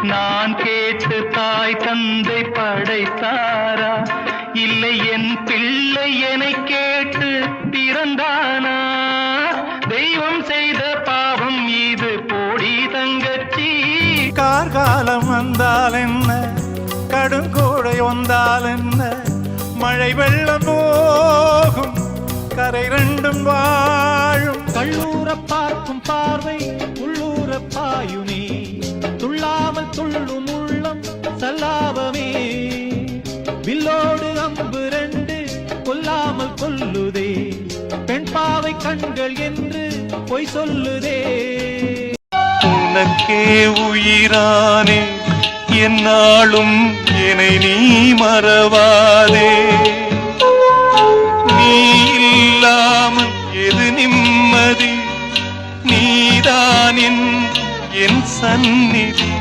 நான் கேட்டு தாய் தந்தை படைத்தாரா, இல்லை என் பிள்ளை என்னை கேட்டு பிறந்தானா? தெய்வம் செய்த பாவம் இது போடி தங்கச்சி. கார்காலம் வந்தால் என்ன, கடுங்கோடை வந்தால் என்ன, மழை வெள்ளம் போகும், கரை ரெண்டும் வாழும். கள்ளூர பார்க்கும் பார்வை உள்ளூர பாயுமே, துள்ளாமல் துள்ளும் உள்ளம் சல்லாபமே. வில்லோடு அம்பு ரெண்டு கொல்லாமல் கொல்லுதே, பெண் பாவை கண்கள் என்று பொய் சொல்லுதே. உனக்கே உயிரானே என்னாலும் என்னை நீ மறவாதே. நீ இல்லாமல் எது நிம்மதி, நீதான் என் சந்நிதி.